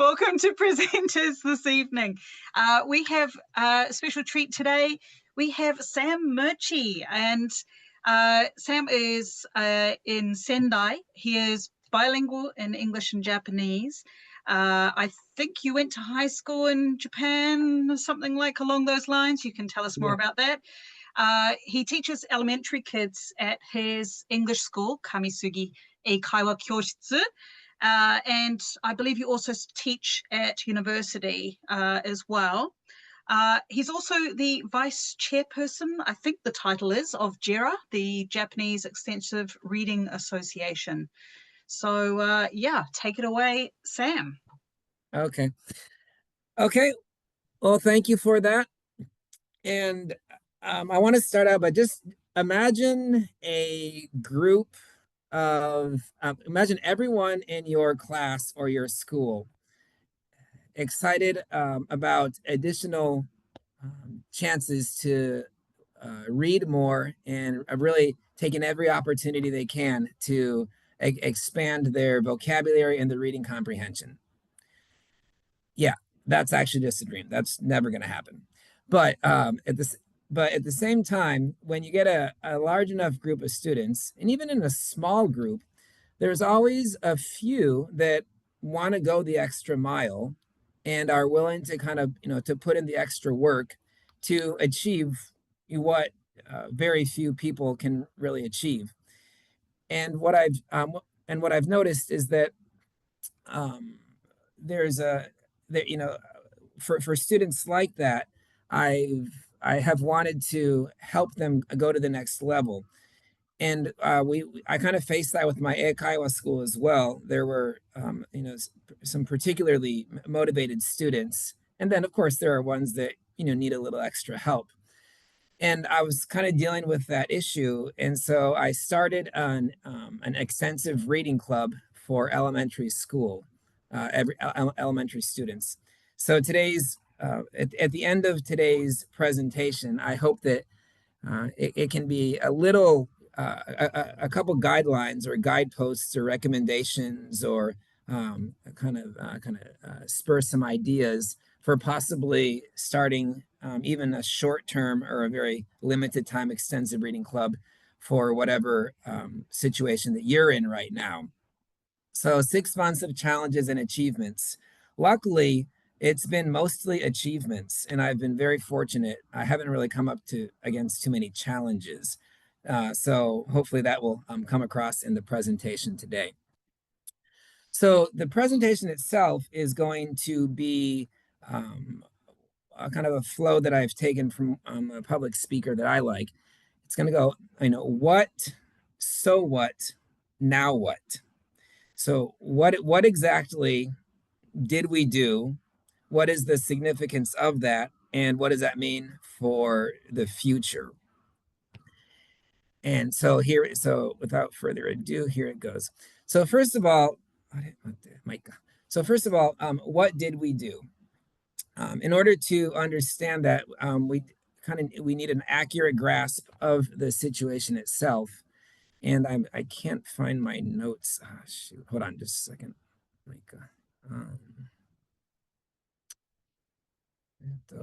Welcome to Presenters this evening. We have a special treat today. We have Sam Murchie, and Sam is in Sendai. He is bilingual in English and Japanese. I think you went to high school in Japan, something like along those lines. You can tell us more about that. He teaches elementary kids at his English school, Kamisugi Eikaiwa Kyoshitsu. And I believe you also teach at university as well. He's also the vice chairperson, I think the title is, of JERA, the Japanese Extensive Reading Association. So yeah, take it away, Sam. Okay. Well, thank you for that. And I want to start out by just imagine a group of, imagine everyone in your class or your school excited about additional chances to read more and really taking every opportunity they can to expand their vocabulary and the reading comprehension. Yeah, that's actually just a dream. That's never going to happen. But at the same time, when you get a large enough group of students, and even in a small group, there's always a few that want to go the extra mile and are willing to kind of, to put in the extra work to achieve what very few people can really achieve. And what I've noticed is that there's for students like that, I have wanted to help them go to the next level. And I kind of faced that with my Eikaiwa school as well. There were some particularly motivated students, and then of course there are ones that need a little extra help. And I was kind of dealing with that issue, and so I started an extensive reading club for elementary school, elementary students. So today's at the end of today's presentation, I hope that it can be a little. A couple guidelines or guideposts or recommendations or kind of spur some ideas for possibly starting even a short term or a very limited time extensive reading club for whatever situation that you're in right now. So 6 months of challenges and achievements. Luckily, it's been mostly achievements, and I've been very fortunate. I haven't really come up against too many challenges. So hopefully that will come across in the presentation today. So the presentation itself is going to be a kind of a flow that I've taken from a public speaker that I like. It's going to go, what, so what, now what? So what exactly did we do? What is the significance of that? And what does that mean for the future? And so without further ado, here it goes. So first of all, what did we do? In order to understand that, we need an accurate grasp of the situation itself. And I can't find my notes. Oh, shoot, hold on just a second.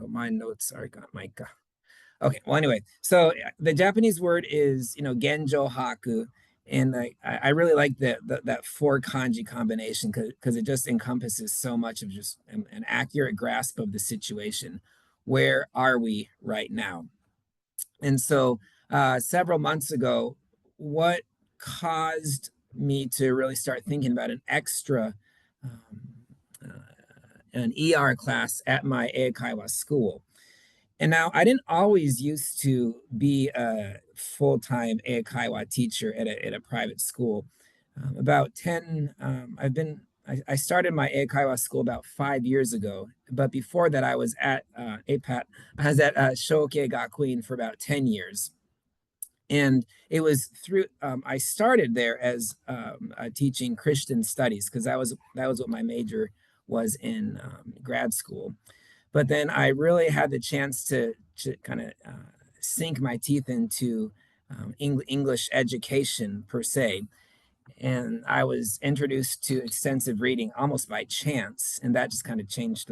My notes are gone. Okay, well, anyway, so the Japanese word is, genjo haku, and I really like that 4 kanji combination because it just encompasses so much of just an accurate grasp of the situation. Where are we right now? And so several months ago, what caused me to really start thinking about an extra an ER class at my Eikaiwa school. And now I didn't always used to be a full-time Eikaiwa teacher at a private school. I started my Eikaiwa school about 5 years ago, but before that I was at APAT. I was at Shoukei Gakuin for about 10 years. And it was through, I started there as teaching Christian studies because that was what my major was in grad school. But then I really had the chance to kind of sink my teeth into English education per se. And I was introduced to extensive reading almost by chance, and that just kind of changed,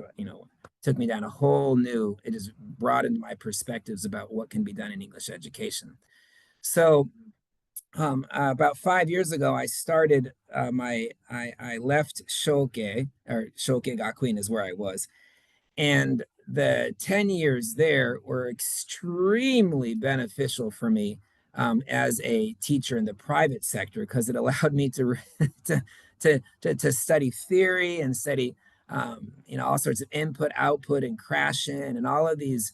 took me down a whole new. It has broadened my perspectives about what can be done in English education. So about 5 years ago, I started I left Shoke, or Shoke Gakuin is where I was, and the 10 years there were extremely beneficial for me as a teacher in the private sector, because it allowed me to, to study theory and study all sorts of input, output, and crash in, and all of these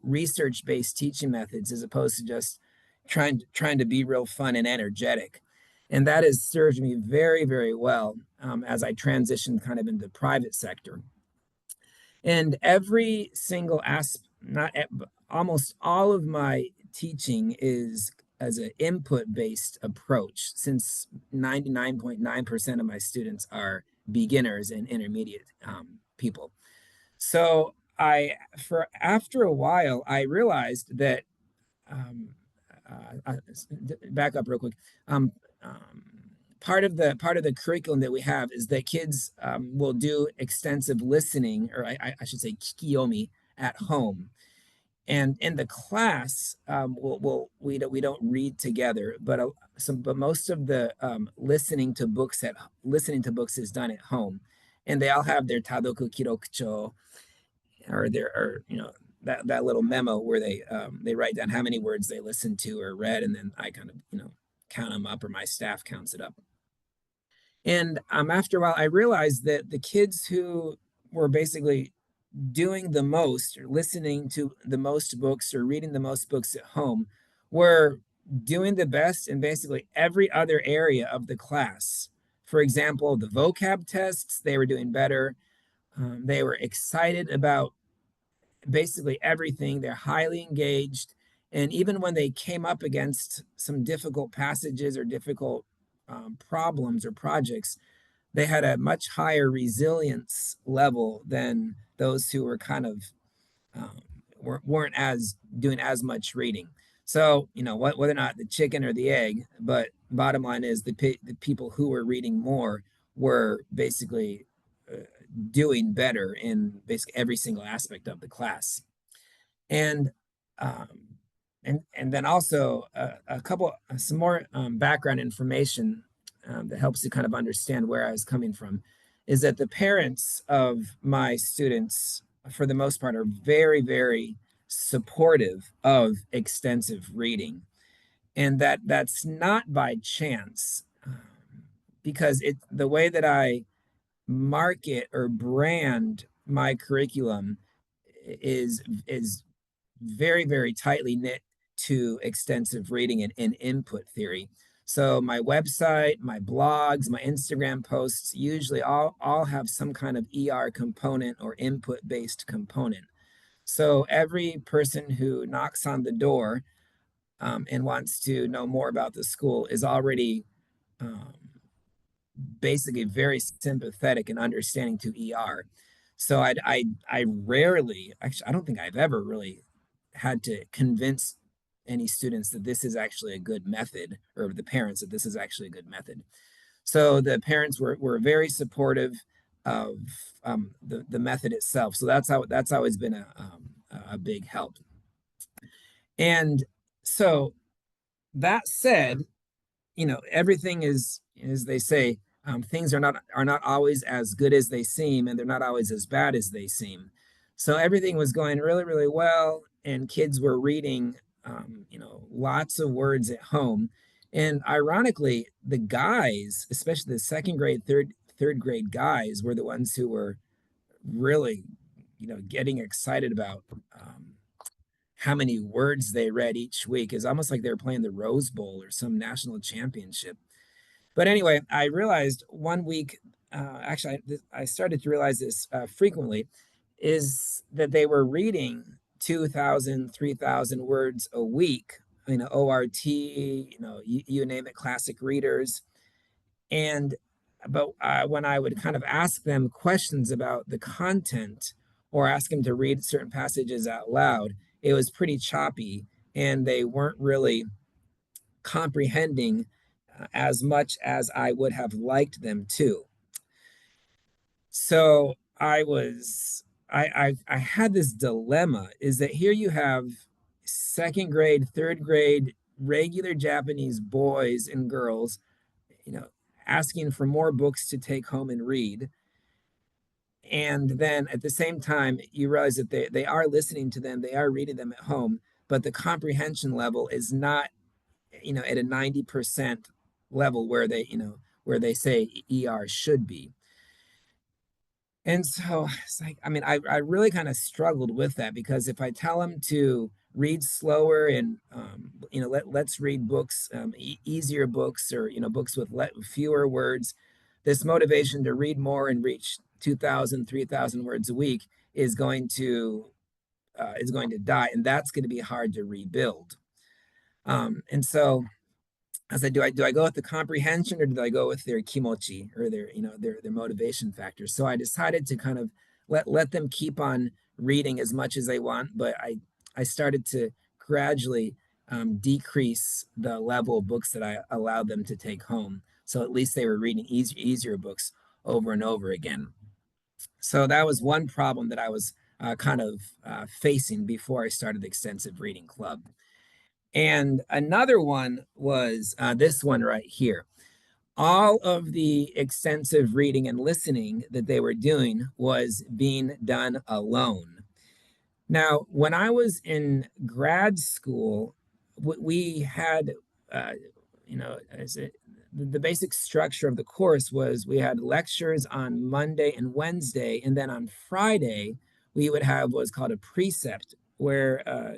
research-based teaching methods, as opposed to just trying to be real fun and energetic. And that has served me very, very well as I transitioned kind of into the private sector. And every single aspect, not almost all of my teaching is as an input-based approach, since 99.9% of my students are beginners and intermediate people. So after a while, I realized that, back up real quick. Part of the curriculum that we have is that kids will do extensive listening, or I should say kikiyomi, at home. And in the class, we don't read together, but most of the listening to books is done at home, and they all have their tadoku kirokucho, or that little memo where they write down how many words they listened to or read, and then I kind of count them up, or my staff counts it up. And after a while, I realized that the kids who were basically doing the most, or listening to the most books, or reading the most books at home, were doing the best in basically every other area of the class. For example, the vocab tests, they were doing better. They were excited about basically everything. They're highly engaged. And even when they came up against some difficult passages or difficult problems or projects, they had a much higher resilience level than those who were kind of weren't as doing as much reading. So, whether or not the chicken or the egg, but bottom line is the people who were reading more were basically doing better in basically every single aspect of the class. And and then also some more background information that helps you kind of understand where I was coming from, is that the parents of my students, for the most part, are very, very supportive of extensive reading. And that's not by chance, because the way that I market or brand my curriculum is very, very tightly knit to extensive reading and input theory. So my website, my blogs, my Instagram posts usually all have some kind of ER component or input-based component. So every person who knocks on the door and wants to know more about the school is already basically very sympathetic and understanding to ER. So I rarely, actually, I don't think I've ever really had to convince any students that this is actually a good method, or the parents that this is actually a good method. So the parents were very supportive of the method itself. So that's always been a big help. And so that said, everything is, as they say, things are not always as good as they seem, and they're not always as bad as they seem. So everything was going really, really well, and kids were reading, lots of words at home. And ironically, the guys, especially the second grade, third grade guys, were the ones who were really, getting excited about how many words they read each week. It's almost like they were playing the Rose Bowl or some national championship. But anyway, I realized one week, actually, I started to realize this frequently, is that they were reading 2,000, 3,000 words a week, ORT, you name it, classic readers. But when I would kind of ask them questions about the content, or ask them to read certain passages out loud, it was pretty choppy, and they weren't really comprehending as much as I would have liked them to. So I had this dilemma is that here you have second grade, third grade regular Japanese boys and girls, you know, asking for more books to take home and read. And then at the same time, you realize that they are listening to them, they are reading them at home, but the comprehension level is not, at a 90% level where where they say ER should be. And so it's like, I mean, I really kind of struggled with that because if I tell them to read slower and, let's read books, easier books or, books with fewer words, this motivation to read more and reach 2,000, 3,000 words a week is going to die. And that's going to be hard to rebuild. And so I said, do I go with the comprehension or do I go with their kimochi or their motivation factors? So I decided to kind of let them keep on reading as much as they want, but I started to gradually decrease the level of books that I allowed them to take home. So at least they were reading easier books over and over again. So that was one problem that I was kind of facing before I started the extensive reading club. And another one was this one right here. All of the extensive reading and listening that they were doing was being done alone. Now, when I was in grad school, we had, the basic structure of the course was we had lectures on Monday and Wednesday, and then on Friday, we would have what's called a precept, where a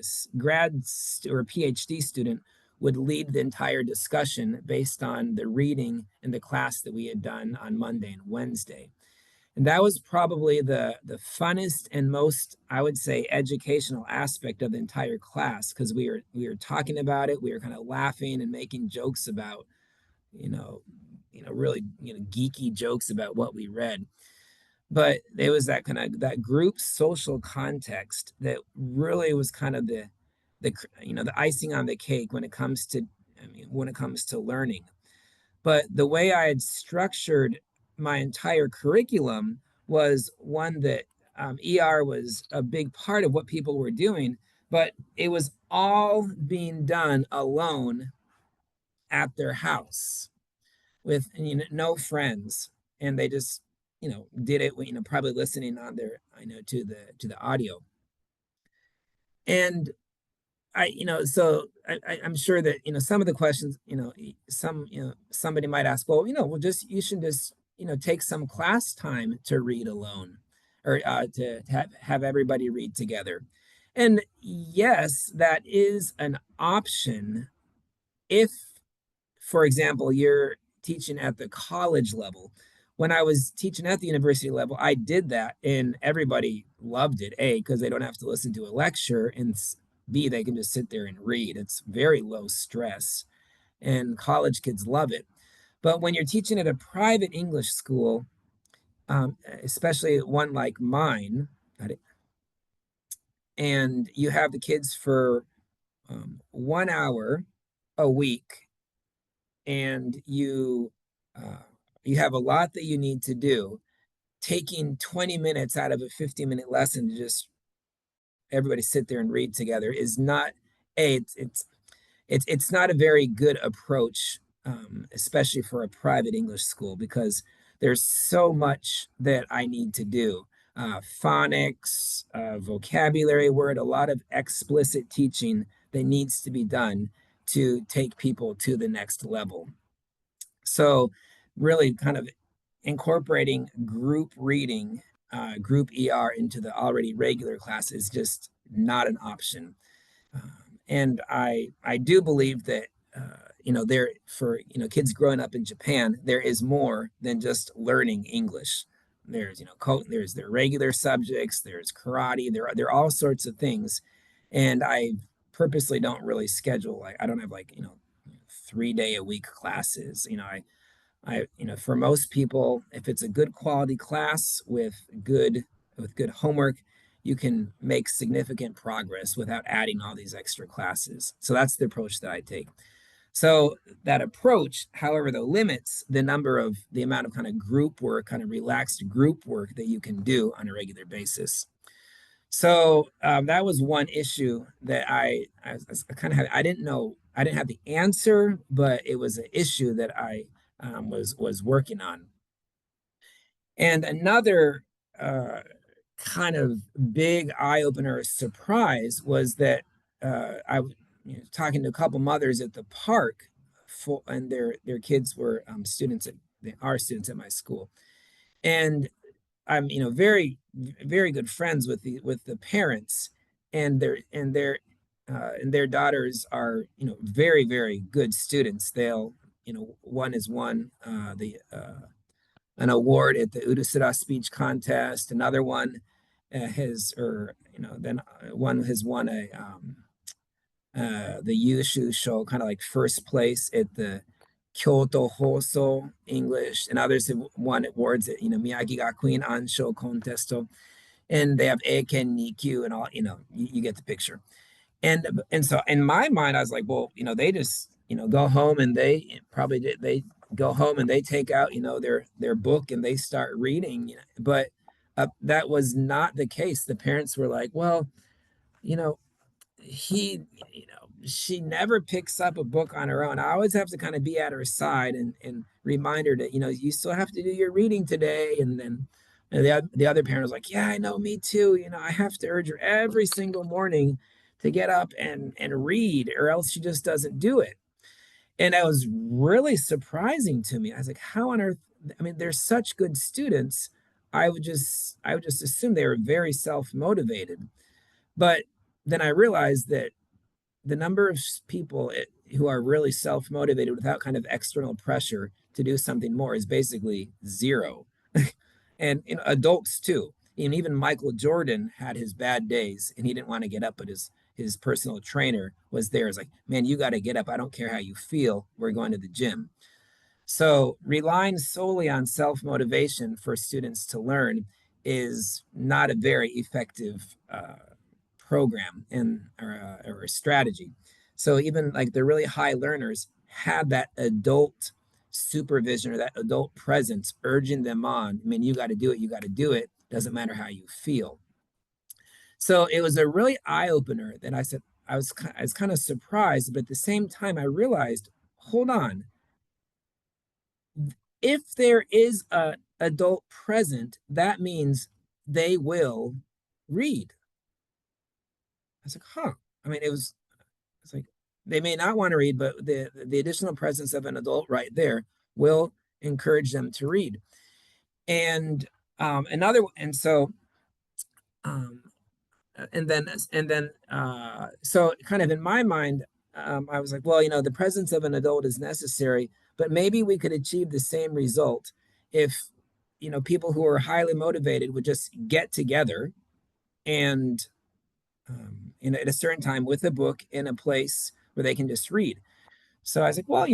or PhD student would lead the entire discussion based on the reading in the class that we had done on Monday and Wednesday. And that was probably the funnest and most, I would say, educational aspect of the entire class because we were talking about it, we were kind of laughing and making jokes about, really geeky jokes about what we read. But it was that kind of that group social context that really was kind of the icing on the cake when it comes to learning. But the way I had structured my entire curriculum was one that ER was a big part of what people were doing, but it was all being done alone at their house with no friends, and they just did it, probably listening on their to the audio. And I'm sure that some of the questions, somebody might ask, well, you should just take some class time to read alone, or to have everybody read together. And yes, that is an option if, for example, you're teaching at the college level. When I was teaching at the university level, I did that and everybody loved it. A, because they don't have to listen to a lecture, and B, they can just sit there and read. It's very low stress, and college kids love it. But when you're teaching at a private English school, especially one like mine, and you have the kids for 1 hour a week, and you have a lot that you need to do, taking 20 minutes out of a 50-minute lesson to just everybody sit there and read together is not it's not a very good approach, especially for a private English school, because there's so much that I need to do. Phonics, vocabulary word, a lot of explicit teaching that needs to be done to take people to the next level. So really kind of incorporating group reading, group ER into the already regular class is just not an option. And I do believe that, there for, kids growing up in Japan, there is more than just learning English. There's, there's their regular subjects, there's karate, there are all sorts of things. And I purposely don't really schedule, like, I don't have 3-day a week classes. For most people, if it's a good quality class with good homework, you can make significant progress without adding all these extra classes. So that's the approach that I take. So that approach, however, though, limits the amount of kind of group work, kind of relaxed group work that you can do on a regular basis. So that was one issue that I kind of had. I didn't know, I didn't have the answer, but it was an issue that I was working on. And another kind of big eye opener surprise was that I was talking to a couple mothers at the park, and their kids were students they are students at my school, and I'm very good friends with the parents, and their daughters are very good students. They'll one has won the an award at the Udusira speech contest. Another one has or then one has won a the Yushu show, kind of like first place at the Kyoto Hoso English, and others have won awards at Miyagi Gakuin Ansho Contesto, and they have Eiken Nikyu and all. You get the picture. And so in my mind, I was like, well, they just go home, and they go home and they take out their book and they start reading. But that was not the case. The parents were like, well, you know, he she never picks up a book on her own. I always have to kind of be at her side and remind her that you still have to do your reading today. And then the other parent was like, yeah, I know, me too. I have to urge her every single morning to get up and read, or else she just doesn't do it. And that was really surprising to me. I was like, how on earth? I mean, they're such good students. I would just assume they were very self-motivated. But then I realized that the number of people who are really self-motivated without kind of external pressure to do something more is basically zero. And adults too. And even Michael Jordan had his bad days and he didn't want to get up, but his personal trainer was there. It's like, man, you got to get up. I don't care how you feel. We're going to the gym. So relying solely on self-motivation for students to learn is not a very effective program or a strategy. So even like the really high learners had that adult supervision or that adult presence urging them on. I mean, you got to do it. You got to do it. Doesn't matter how you feel. So it was a really eye opener that I said, I was kind of surprised, but at the same time, I realized, hold on. If there is a adult present, that means they will read. I was like, huh. I mean, it's like they may not want to read, but the additional presence of an adult right there will encourage them to read. And and so um, so kind of in my mind, I was like, well, the presence of an adult is necessary, but maybe we could achieve the same result if people who are highly motivated would just get together and at a certain time with a book in a place where they can just read. So I was like, well,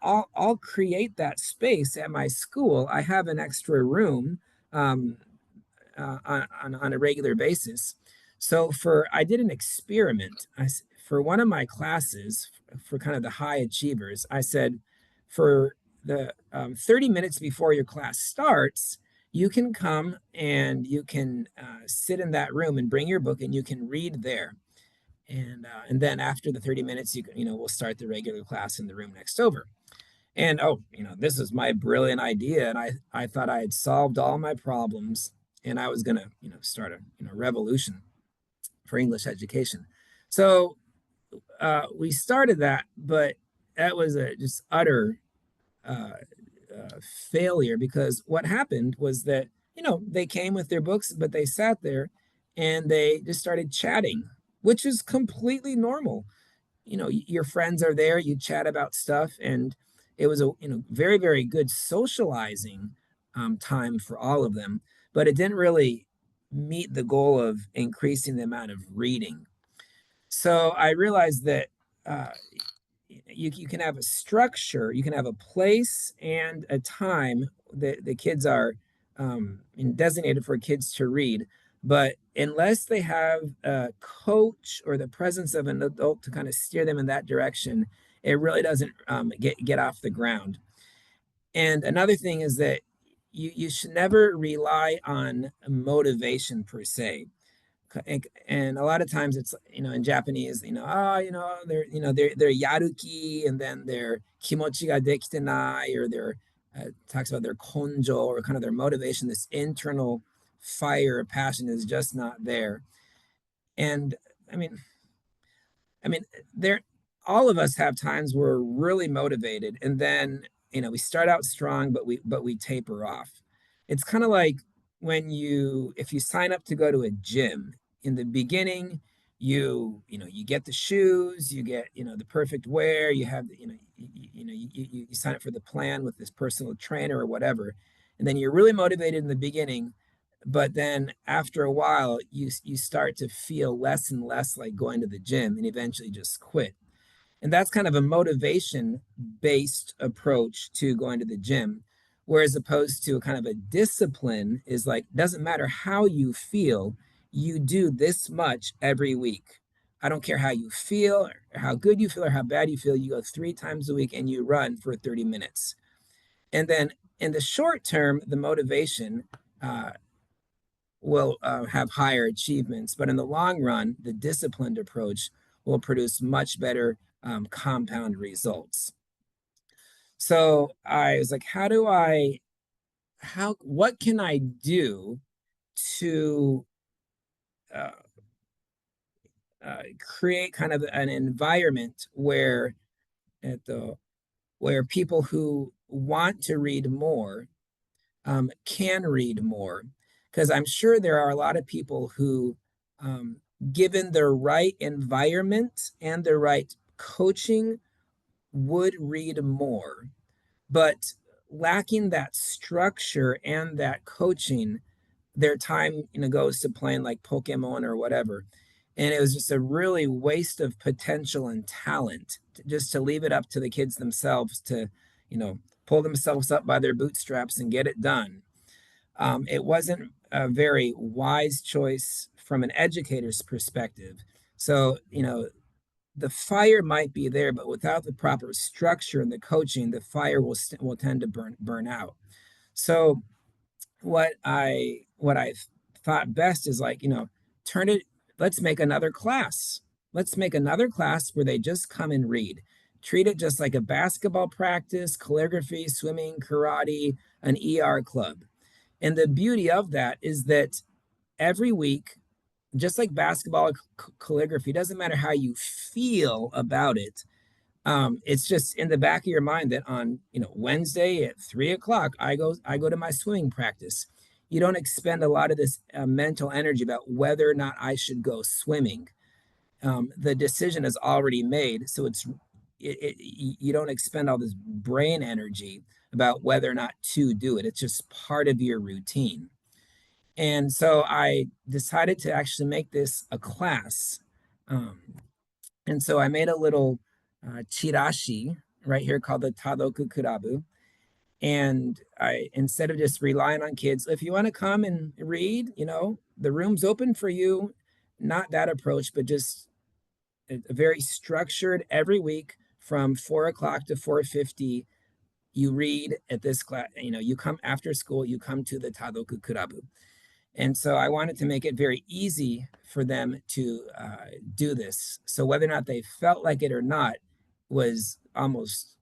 I'll create that space at my school. I have an extra room um, on a regular basis. So I did an experiment. For one of my classes, for kind of the high achievers, I said, for the 30 minutes before your class starts, you can come and you can sit in that room and bring your book and you can read there. And then after the 30 minutes, we'll start the regular class in the room next over. And this is my brilliant idea, and I thought I had solved all my problems, and I was gonna start a revolution for English education. So we started that, but that was a just utter uh, failure, because what happened was that they came with their books, but they sat there and they just started chatting, which is completely normal. Your friends are there, you chat about stuff, and it was a very good socializing time for all of them, but it didn't really meet the goal of increasing the amount of reading. So I realized that uh, you can have a structure, you can have a place and a time that the kids are designated for kids to read. But unless they have a coach or the presence of an adult to kind of steer them in that direction, it really doesn't get off the ground. And another thing is that you should never rely on motivation per se. And a lot of times it's, in Japanese, they're yaruki, and then their kimochi ga dekite nai, or their talks about their konjo, or kind of their motivation, this internal fire or passion is just not there. And I mean, I mean, there, all of us have times where we're really motivated, and then we start out strong, but we taper off. It's kind of like if you sign up to go to a gym in the beginning, you get the shoes, you get the perfect wear, you have you sign up for the plan with this personal trainer or whatever, and then you're really motivated in the beginning, but then after a while you start to feel less and less like going to the gym, and eventually just quit. And that's kind of a motivation based approach to going to the gym, whereas opposed to a kind of a discipline is like, doesn't matter how you feel, you do this much every week. I don't care how you feel, or how good you feel, or how bad you feel, you go 3 times a week and you run for 30 minutes. And then in the short term, the motivation will have higher achievements. But in the long run, the disciplined approach will produce much better compound results. So I was like, what can I do to uh, create kind of an environment where people who want to read more can read more, because I'm sure there are a lot of people who, given the right environment and the right coaching, would read more, but lacking that structure and that coaching, their time goes to playing like Pokemon or whatever. And it was just a really waste of potential and talent just to leave it up to the kids themselves to pull themselves up by their bootstraps and get it done. It wasn't a very wise choice from an educator's perspective. So, the fire might be there, but without the proper structure and the coaching, the fire will tend to burn out. So, what I thought best is, like, turn it. Let's make another class. Let's make another class where they just come and read. Treat it just like a basketball practice, calligraphy, swimming, karate, an ER club. And the beauty of that is that every week, just like basketball, calligraphy, doesn't matter how you feel about it. It's just in the back of your mind that on Wednesday at 3 o'clock, I go to my swimming practice. You don't expend a lot of this mental energy about whether or not I should go swimming. The decision is already made, so you don't expend all this brain energy about whether or not to do it. It's just part of your routine. And so I decided to actually make this a class. And so I made a little chirashi right here called the Tadoku Kurabu. And instead of just relying on kids, if you want to come and read, the room's open for you. Not that approach, but just a very structured every week from 4 o'clock to 4:50. You read at this class, you come after school, you come to the Tadoku Kurabu. And so I wanted to make it very easy for them to do this. So whether or not they felt like it or not was almost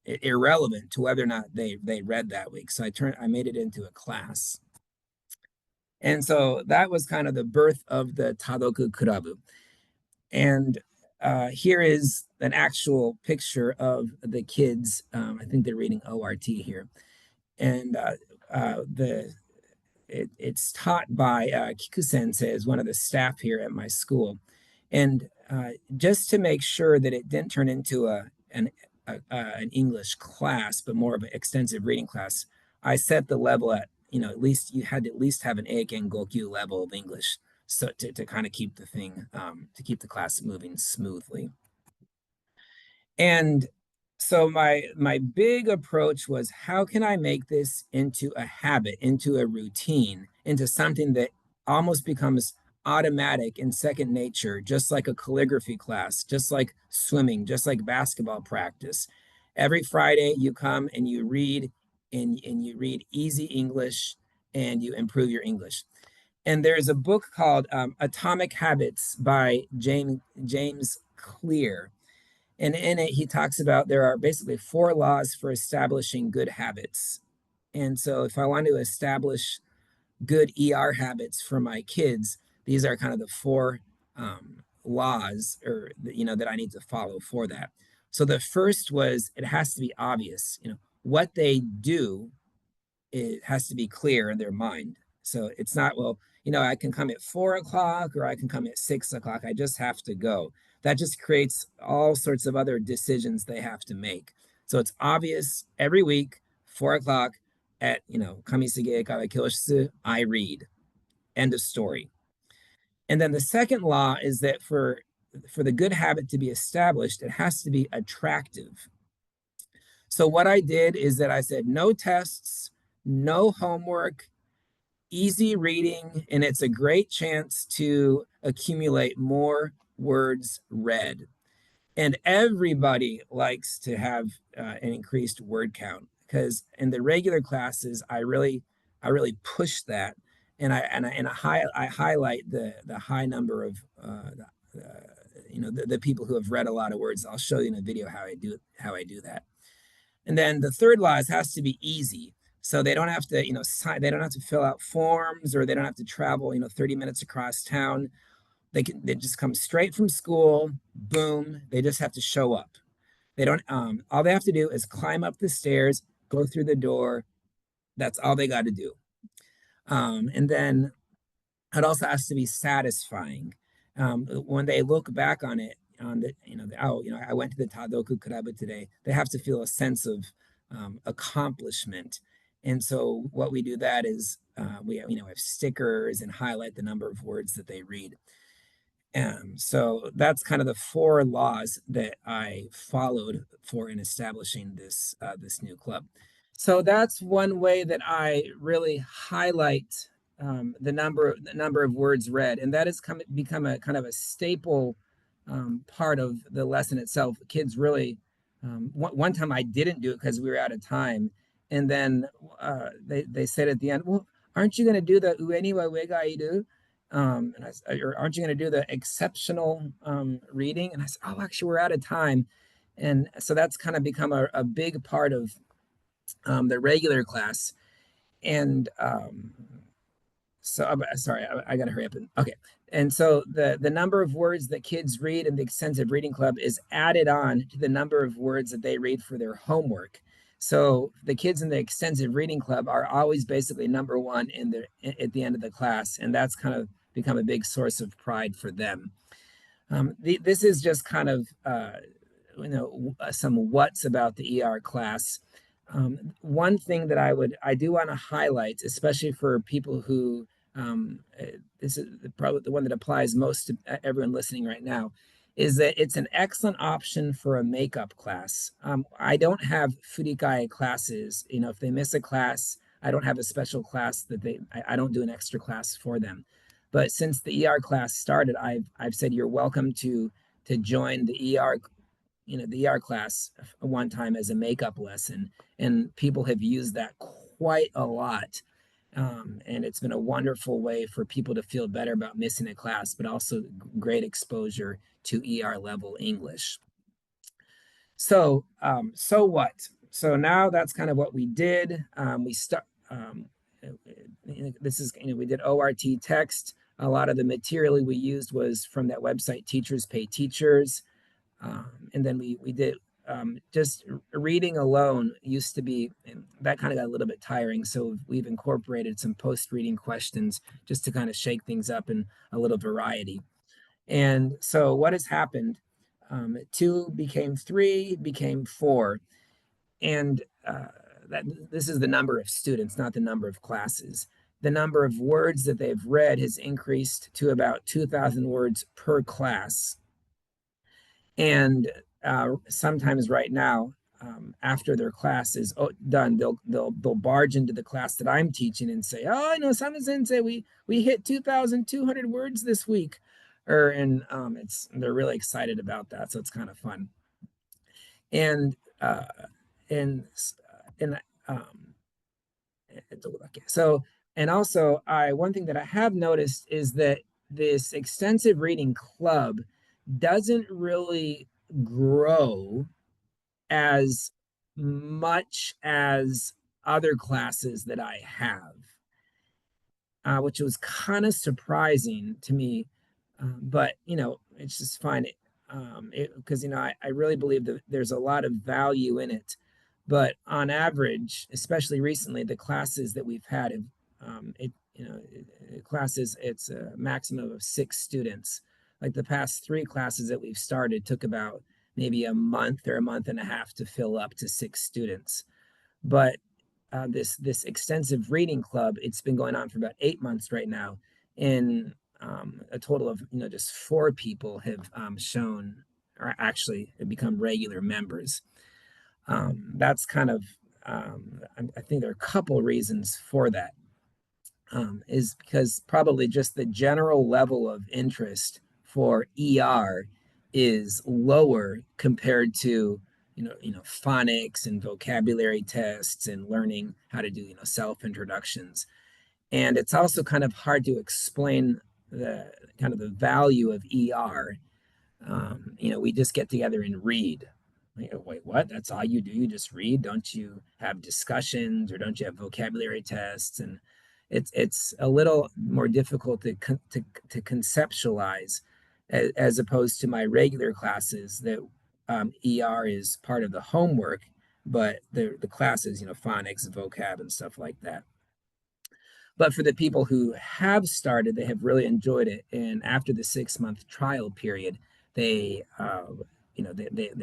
irrelevant to whether or not they read that week. So I made it into a class. And so that was kind of the birth of the Tadoku Kurabu. And here is an actual picture of the kids. I think they're reading ORT here. And it's taught by Kiku Sensei, is one of the staff here at my school. And just to make sure that it didn't turn into an English class, but more of an extensive reading class, I set the level at, at least you had to at least have an Eiken Gokyu level of English, so to kind of keep the thing, to keep the class moving smoothly. And so my big approach was, how can I make this into a habit, into a routine, into something that almost becomes automatic and second nature, just like a calligraphy class, just like swimming, just like basketball practice. Every Friday you come and you read, and you read easy English, and you improve your English. And there's a book called Atomic Habits by James Clear. And in it, he talks about there are basically 4 laws for establishing good habits. And so if I want to establish good ER habits for my kids, these are kind of the 4 laws, or that I need to follow for that. So the first was, it has to be obvious. What they do, it has to be clear in their mind. So it's not, well, I can come at 4 o'clock or I can come at 6 o'clock. I just have to go. That just creates all sorts of other decisions they have to make. So it's obvious every week, 4 o'clock at, Kamisige Kawakyoshitsu, I read. End of story. And then the second law is that for the good habit to be established, it has to be attractive. So what I did is that I said no tests, no homework, easy reading, and it's a great chance to accumulate more words read. And everybody likes to have an increased word count, because in the regular classes, I really push that, and I highlight the high number of the people who have read a lot of words. I'll show you in a video how I do that. And then the third law has to be easy. So they don't have to, they don't have to fill out forms, or they don't have to travel, 30 minutes across town. They just come straight from school, boom, they just have to show up. They don't, all they have to do is climb up the stairs, go through the door. That's all they got to do. And then it also has to be satisfying. When they look back on it, I went to the Tadoku Club today, they have to feel a sense of accomplishment. And so what we do that is we have stickers and highlight the number of words that they read. So that's kind of the 4 laws that I followed for in establishing this new club. So that's one way that I really highlight the number of words read, and that has become a kind of a staple part of the lesson itself. Kids really. One time I didn't do it because we were out of time, and then they said at the end, "Well, aren't you going to do the ueni wa wegairu?" Or aren't you going to do the exceptional reading? And I said, oh, actually, we're out of time. And so that's kind of become a big part of the regular class. And sorry, I got to hurry up. Okay. And so the number of words that kids read in the extensive reading club is added on to the number of words that they read for their homework. So the kids in the extensive reading club are always basically number 1 at the end of the class, and that's kind of become a big source of pride for them. This is just kind of some what's about the ER class. One thing that I do want to highlight, especially for people who this is probably the one that applies most to everyone listening right now, is that it's an excellent option for a makeup class. I don't have furikai classes. If they miss a class, I don't have a special class that I don't do an extra class for them. But since the ER class started, I've said you're welcome to join the ER class one time as a makeup lesson, and people have used that quite a lot. And it's been a wonderful way for people to feel better about missing a class, but also great exposure to ER level English. So what? So now that's kind of what we did. This is, we did ORT text. A lot of the material we used was from that website, Teachers Pay Teachers. And then we did just reading alone used to be, that kind of got a little bit tiring. So we've incorporated some post-reading questions just to kind of shake things up and a little variety. And so what has happened? 2 became 3, became 4. And this is the number of students, not the number of classes. The number of words that they've read has increased to about 2,000 words per class. And sometimes right now, after their class is done, they'll barge into the class that I'm teaching and say, "Oh, I know, Simon Sensei, we hit 2,200 words this week," and they're really excited about that, so it's kind of fun. And uh, and and so and also, one thing that I have noticed is that this extensive reading club doesn't really grow as much as other classes that I have, which was kind of surprising to me. But it's just fine. Because I really believe that there's a lot of value in it. But on average, especially recently, the classes that we've had have classes, it's a maximum of 6 students. Like the past 3 classes that we've started took about maybe a month or a month and a half to fill up to 6 students. But this extensive reading club, it's been going on for about 8 months right now, and a total of just 4 people have shown or actually have become regular members. That's kind of I think there are a couple reasons for that. Is because probably just the general level of interest for ER is lower compared to phonics and vocabulary tests and learning how to do self introductions. And it's also kind of hard to explain the kind of the value of ER. We just get together and read. Wait, what? That's all you do? You just read? Don't you have discussions, or don't you have vocabulary tests? And it's a little more difficult to conceptualize, as opposed to my regular classes that ER is part of the homework, but the classes, phonics, vocab, and stuff like that. But for the people who have started, they have really enjoyed it. And after the 6-month trial period, they're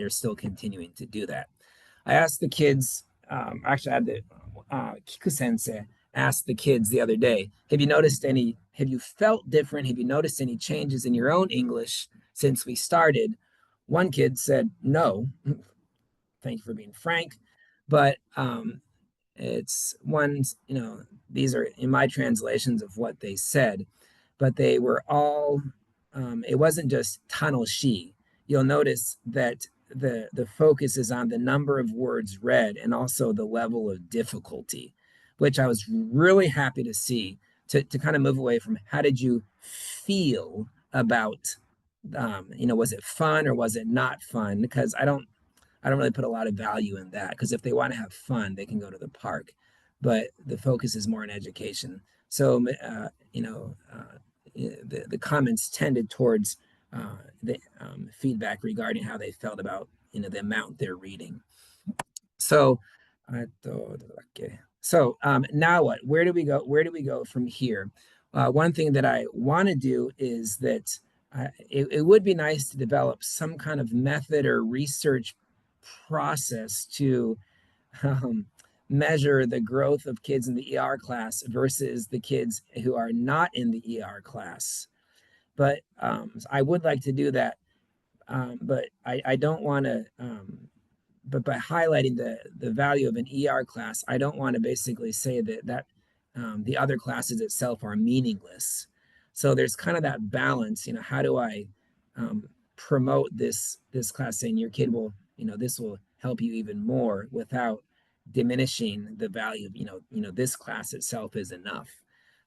still continuing to do that. I asked the kids, actually, I had the Kiku Sensei asked the kids the other day, have you felt different? Have you noticed any changes in your own English since we started? One kid said, no. Thank you for being frank. But it's ones, these are in my translations of what they said, but they were all, it wasn't just tunnel shi. You'll notice that the focus is on the number of words read and also the level of difficulty, which I was really happy to see, to kind of move away from how did you feel about, was it fun or was it not fun? Because I don't really put a lot of value in that, because if they want to have fun, they can go to the park, but the focus is more on education. So, the comments tended towards the feedback regarding how they felt about the amount they're reading. So, now what? Where do we go? Where do we go from here? One thing that I want to do is that it would be nice to develop some kind of method or research process to measure the growth of kids in the ER class versus the kids who are not in the ER class. But I would like to do that, but I don't want to. But by highlighting the value of an ER class, I don't want to basically say that the other classes itself are meaningless. So there's kind of that balance. How do I promote this class, saying your kid will, this will help you even more without diminishing the value of this class itself is enough.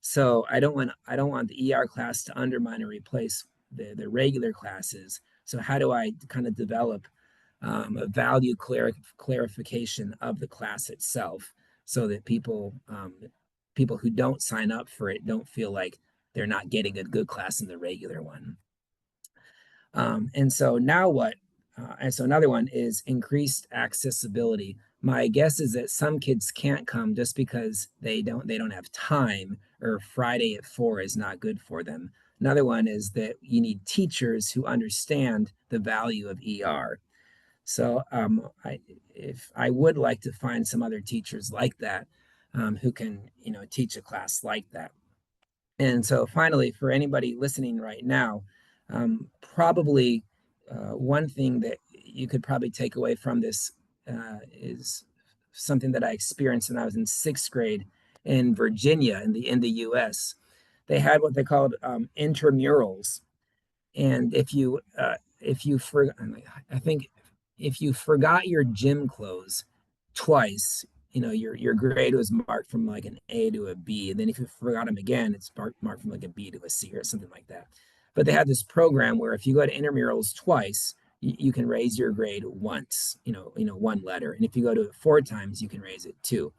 So I don't want the ER class to undermine or replace the regular classes. So how do I kind of develop a value clarification of the class itself, so that people who don't sign up for it don't feel like they're not getting a good class in the regular one. And so now what? And so another one is increased accessibility. My guess is that some kids can't come just because they don't have time, or Friday at 4 is not good for them. Another one is that you need teachers who understand the value of ER. So I would like to find some other teachers like that, who can teach a class like that. And so finally, for anybody listening right now, probably one thing that you could probably take away from this is something that I experienced when I was in 6th grade in Virginia in the U.S. They had what they called intramurals, and if you for I think if you forgot your gym clothes twice, your grade was marked from like an A to a B, and then if you forgot them again, it's marked from like a B to a C or something like that. But they had this program where if you go to intramurals twice, you can raise your grade once, one letter, and if you go to it 4 times, you can raise it 2.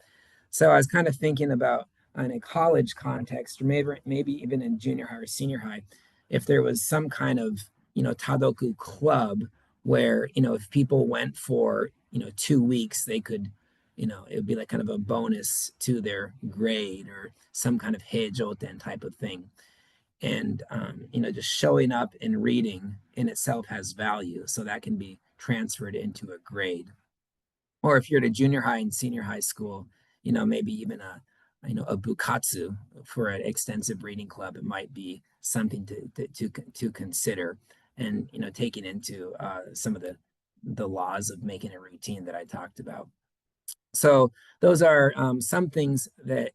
So I was kind of thinking about in a college context, or maybe even in junior high or senior high, if there was some kind of Tadoku club where if people went for 2 weeks, they could it would be like kind of a bonus to their grade or some kind of heijoten type of thing. And just showing up and reading in itself has value, so that can be transferred into a grade. Or if you're at a junior high and senior high school, maybe even a bukatsu for an extensive reading club, it might be something to consider, and taking into some of the laws of making a routine that I talked about. So those are some things that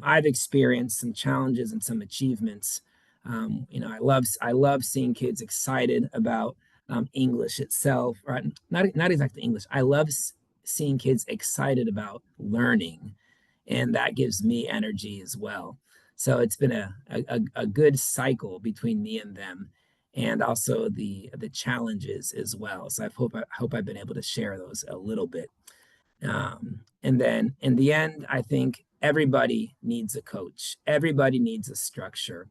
I've experienced, some challenges and some achievements. I love seeing kids excited about English itself, right? Not exactly English. I love seeing kids excited about learning, and that gives me energy as well. So it's been a good cycle between me and them, and also the challenges as well. So I hope I've been able to share those a little bit. And then in the end, I think everybody needs a coach. Everybody needs a structure.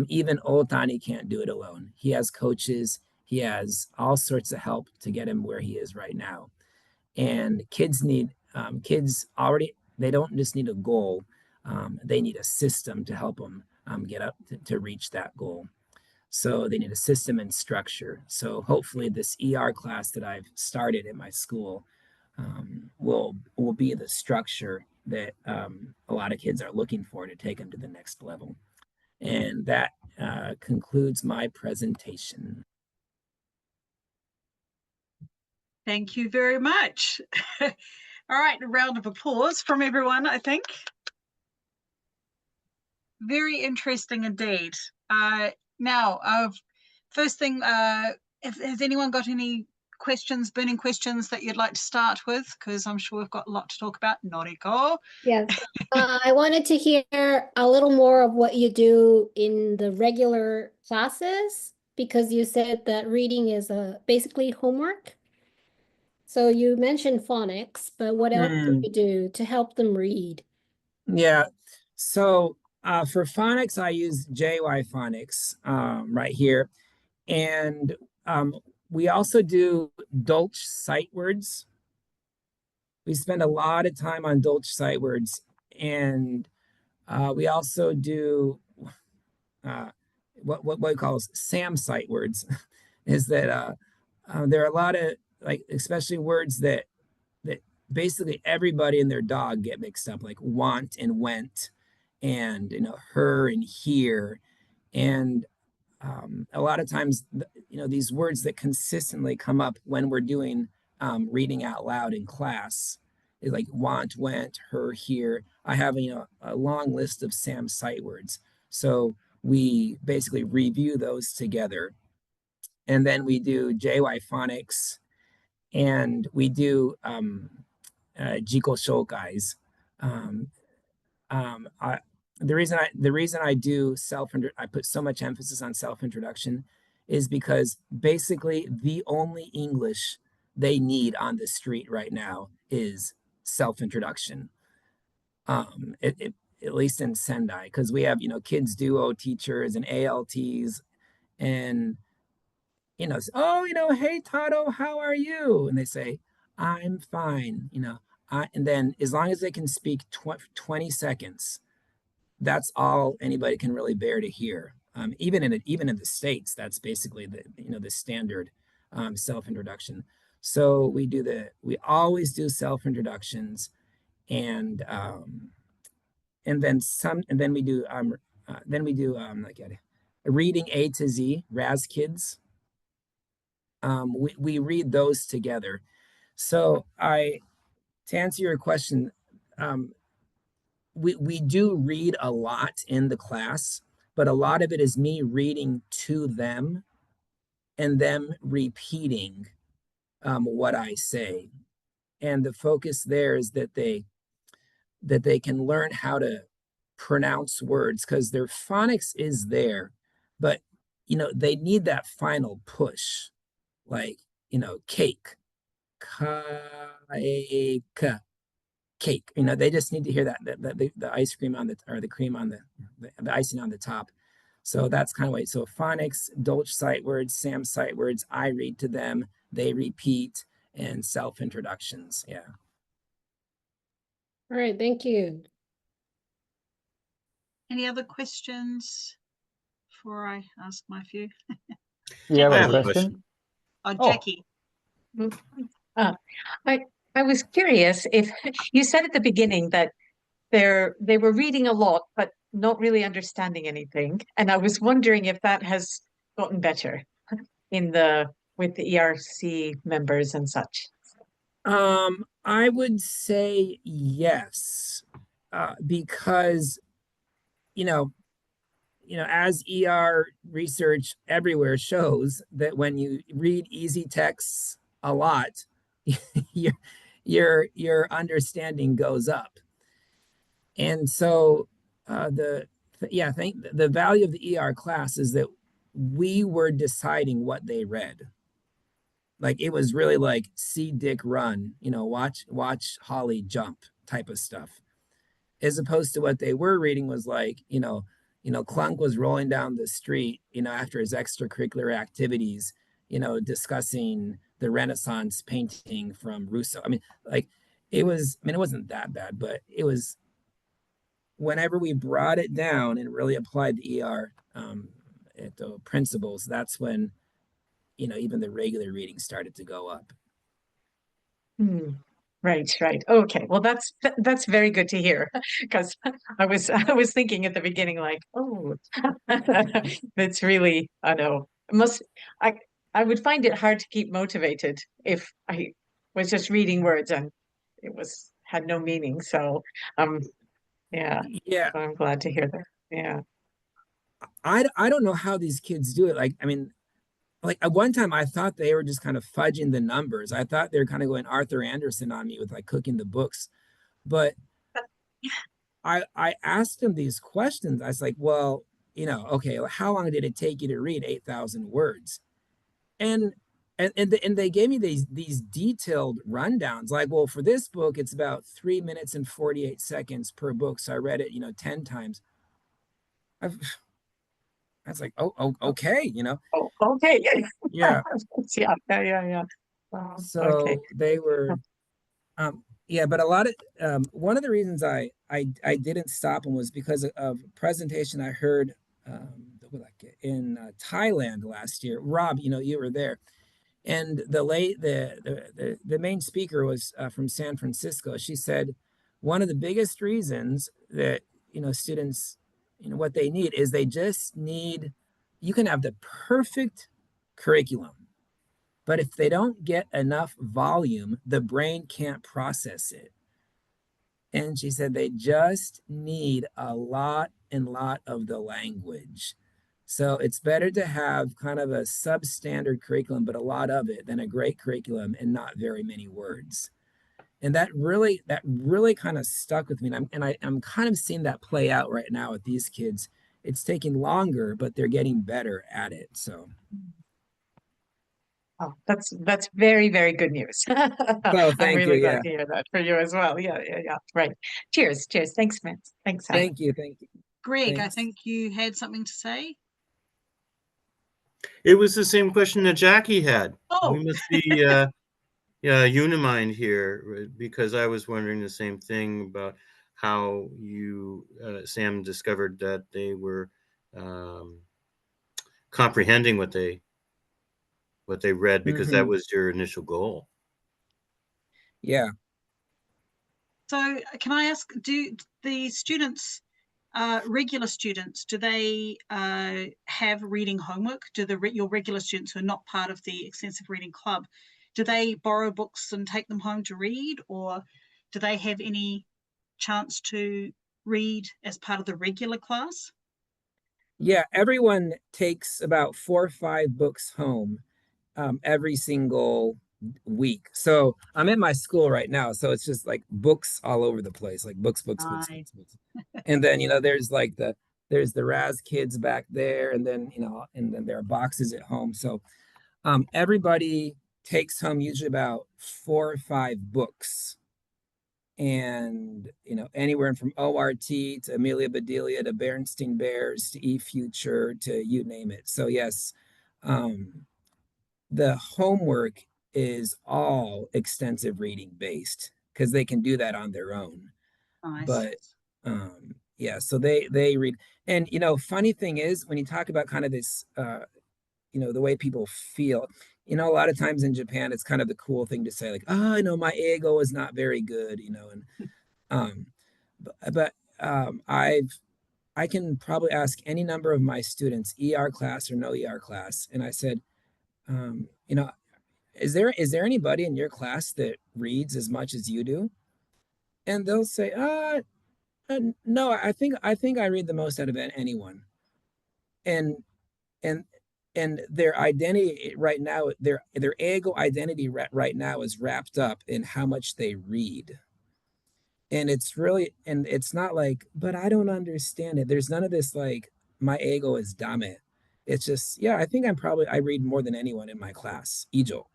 Even Otani can't do it alone. He has coaches. He has all sorts of help to get him where he is right now. And kids already, they don't just need a goal. They need a system to help them get up to reach that goal. So they need a system and structure. So hopefully this ER class that I've started at my school will be the structure that a lot of kids are looking for to take them to the next level. And that concludes my presentation. Thank you very much. All right, a round of applause from everyone, I think. Very interesting indeed. Now, first thing, has anyone got any burning questions that you'd like to start with? Because I'm sure we've got a lot to talk about. Noriko. Yes. I wanted to hear a little more of what you do in the regular classes, because you said that reading is basically homework. So you mentioned phonics, but what else do you do to help them read? Yeah. So for phonics, I use JY Phonics right here. And we also do Dolch sight words. We spend a lot of time on Dolch sight words. And we also do what we call Sam sight words. Is that there are a lot of, like, especially words that basically everybody and their dog get mixed up, like want and went, and her and here. And a lot of times, these words that consistently come up when we're doing reading out loud in class is like want, went, her, here. I have a long list of Sam sight words, so we basically review those together, and then we do JY Phonics, and we do Jiko Shokais. The reason I do I put so much emphasis on self introduction is because basically the only English they need on the street right now is self introduction. At least in Sendai, because we have kids duo teachers and ALTs, and oh, hey Tado, how are you? And they say, I'm fine. And then as long as they can speak 20 seconds, that's all anybody can really bear to hear. Even in the States, that's basically the standard self introduction. So we always do self introductions, and then we do like reading A to Z, Raz Kids. We read those together. So to answer your question, we do read a lot in the class, but a lot of it is me reading to them and them repeating what I say. And the focus there is that they can learn how to pronounce words because their phonics is there, but they need that final push, like cake, cake, cake. They just need to hear that the ice cream on the or the cream on the icing on the top. So that's kind of way. So phonics, Dolch sight words, Sam sight words. I read to them, they repeat, and self introductions. Yeah. All right, thank you. Any other questions before I ask my few? Yeah, I I have have a question. Oh, Oh. Jackie. Uh, I was curious if you said at the beginning that they were reading a lot but not really understanding anything, and I was wondering if that has gotten better with the ERC members and such. I would say yes, because you know, as ER research everywhere shows that when you read easy texts a lot, your your understanding goes up. And so I think the value of the ER class is that we were deciding what they read. Like it was really like see Dick run, watch Holly jump type of stuff. As opposed to what they were reading was like, Clunk was rolling down the street, after his extracurricular activities, discussing the Renaissance painting from Rousseau. I mean, like it wasn't that bad, but it was whenever we brought it down and really applied the ER at the principles, that's when, even the regular reading started to go up. Hmm. Right, right. Okay. Well, that's very good to hear because I was thinking at the beginning like, oh, that's really, I know. I I would find it hard to keep motivated if I was just reading words and had no meaning. So, yeah. Yeah, So I'm glad to hear that. Yeah. I don't know how these kids do it. Like, I mean, like at one time I thought they were just kind of fudging the numbers. I thought they were kind of going Arthur Anderson on me with like cooking the books. But I asked them these questions. I was like, well, okay, how long did it take you to read 8,000 words? And and they gave me these detailed rundowns. Like, well, for this book, it's about 3 minutes and 48 seconds per book. So I read it, 10 times. I was like, oh, okay, Oh, okay. yeah. Yeah. Okay. So they were, yeah, but a lot of one of the reasons I didn't stop them was because of a presentation I heard in Thailand last year. Rob, you were there, and the main speaker was from San Francisco. She said one of the biggest reasons that students what they need is they just need you can have the perfect curriculum, but if they don't get enough volume, the brain can't process it. And she said they just need a lot and lot of the language. So it's better to have kind of a substandard curriculum, but a lot of it, than a great curriculum and not very many words. And that really kind of stuck with me. I'm kind of seeing that play out right now with these kids. It's taking longer, but they're getting better at it. So Oh, that's very, very good news. oh, I'm thank you. really Yeah. glad to hear that for you as well. Yeah. Right. Cheers. Thanks, Matt. Thanks, Sam. Thank you. Greg, I Thanks. think you had something to say. It was the same question that Jackie had. Oh. We must be unimind here because I was wondering the same thing about how you, Sam, discovered that they were comprehending what they read because that was your initial goal. Yeah. So can I ask, do the students, regular students, do they have reading homework? Do your regular students who are not part of the extensive reading club, do they borrow books and take them home to read, or do they have any chance to read as part of the regular class? Yeah, everyone takes about 4 or 5 books home every single week. So I'm at my school right now, so it's just like books all over the place, like books, books, books, Nice. books, books. And then there's like there's the Raz kids back there, and then and then there are boxes at home. So everybody takes home usually about 4 or 5 books, and anywhere from ORT to Amelia Bedelia to Berenstain Bears to E Future to you name it. So yes, the homework is all extensive reading based because they can do that on their own. Nice. But yeah, so they read. And funny thing is, when you talk about kind of this the way people feel, a lot of times in Japan it's kind of the cool thing to say, like, oh, my ego is not very good, and um but I can probably ask any number of my students, ER class or no ER class, and I said, um, you know, is there anybody in your class that reads as much as you do? And they'll say, no, I think I read the most out of anyone. And and and their identity right now, their ego identity right now is wrapped up in how much they read. And it's not like, but I don't understand it. There's none of this like my ego is dumb it. It's just, yeah, I think I read more than anyone in my class, Ijo.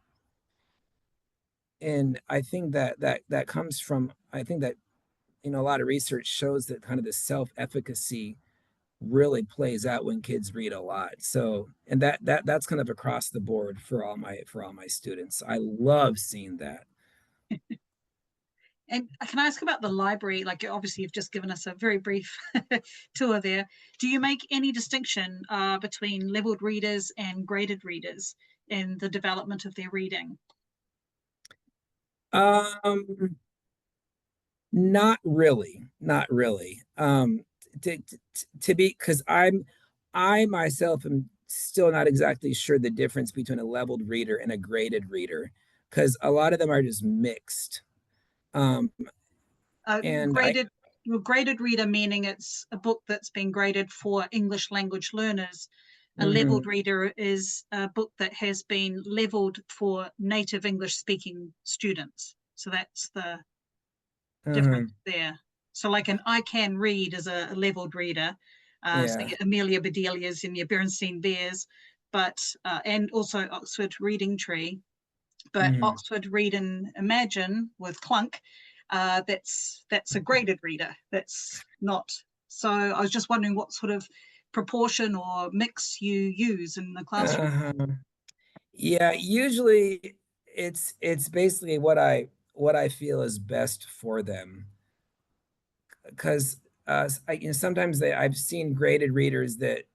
And I think that comes from, I think that a lot of research shows that kind of the self-efficacy really plays out when kids read a lot. So, and that's kind of across the board for all my students. I love seeing that. And can I ask about the library? Like, obviously, you've just given us a very brief tour there. Do you make any distinction between leveled readers and graded readers in the development of their reading? Not really, not really. To be, because I myself am still not exactly sure the difference between a leveled reader and a graded reader, because a lot of them are just mixed. And Graded reader meaning it's a book that's been graded for English language learners. A Mhm. leveled reader is a book that has been leveled for native English speaking students. So that's the difference there. So like an Eiken Grade is a leveled reader. So Yeah. your Amelia Bedelia's and your Berenstain Bears, but and also Oxford Reading Tree. But Mhm. Oxford Read and Imagine with Clunk, that's a graded reader. That's not. So I was just wondering what sort of proportion or mix you use in the classroom. Yeah, usually it's basically what I feel is best for them, because sometimes I've seen graded readers that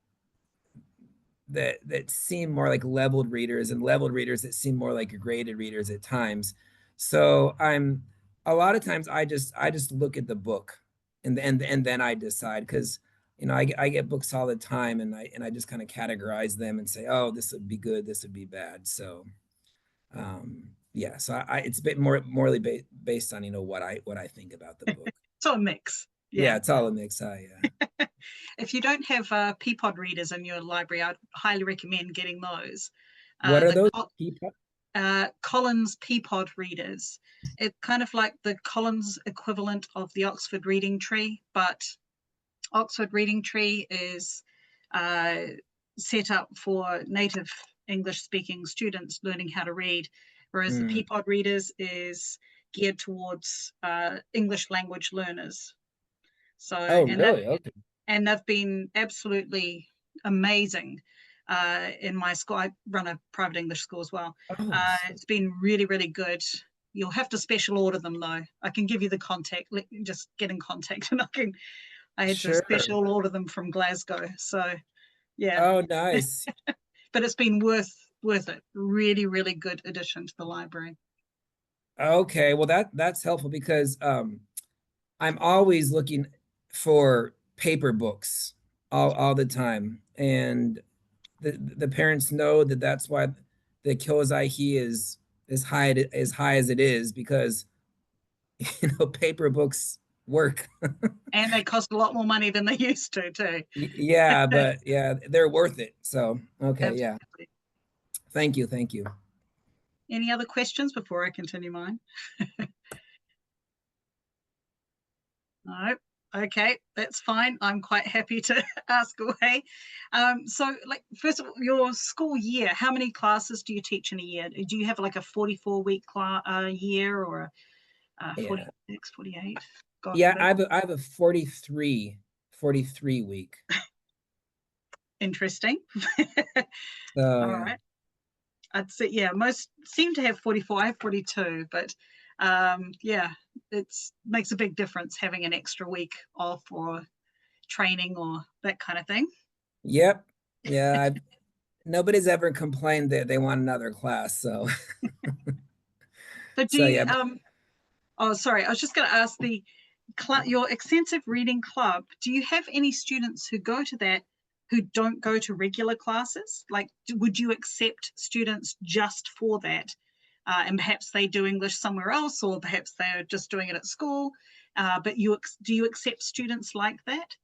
seem more like leveled readers, and leveled readers that seem more like graded readers at times. So I'm a lot of times I just look at the book, and then I decide, because I get books all the time, and I just kind of categorize them and say, oh, this would be good, this would be bad. So yeah, so it's a bit morally based on what I think about the book. So a mix. Yeah, Yeah. it's all a mix. Yeah. If you don't have Peapod readers in your library, I'd highly recommend getting those. What are those? Collins Peapod readers. It's kind of like the Collins equivalent of the Oxford Reading Tree, but Oxford Reading Tree is set up for native English speaking students learning how to read, whereas the Peapod readers is geared towards English language learners. So, Oh, really? Okay. and they've been absolutely amazing in my school. I run a private English school as well. Oh, It's been really, really good. You'll have to special order them though. I can give you the contact. Just get in contact, and I had to sure. special order them from Glasgow. So yeah, Oh, nice. but it's been worth it. Really, really good addition to the library. Okay, well that's helpful, because I'm always looking for paper books all the time, and the parents know that that's why the Kyozai is as high as it is because paper books work. And they cost a lot more money than they used to too. Yeah, but yeah, they're worth it. So okay, yeah. Absolutely. Thank you. Any other questions before I continue mine? No. Okay, that's fine. I'm quite happy to ask away. So, like, first of all, your school year, how many classes do you teach in a year? Do you have like a 44-week year or a Yeah. 46, 48? God Yeah, forbid. I have a 43 week. Interesting. So All yeah. right. I'd say, yeah, most seem to have 44. I have 42, but yeah, it makes a big difference having an extra week off or training or that kind of thing. Yep. Yeah, nobody's ever complained that they want another class. So So do so you, yeah. oh, sorry, I was just going to ask your extensive reading club, do you have any students who go to that who don't go to regular classes? Like, would you accept students just for that? And perhaps they do English somewhere else, or perhaps they're just doing it at school. But do you accept students like that?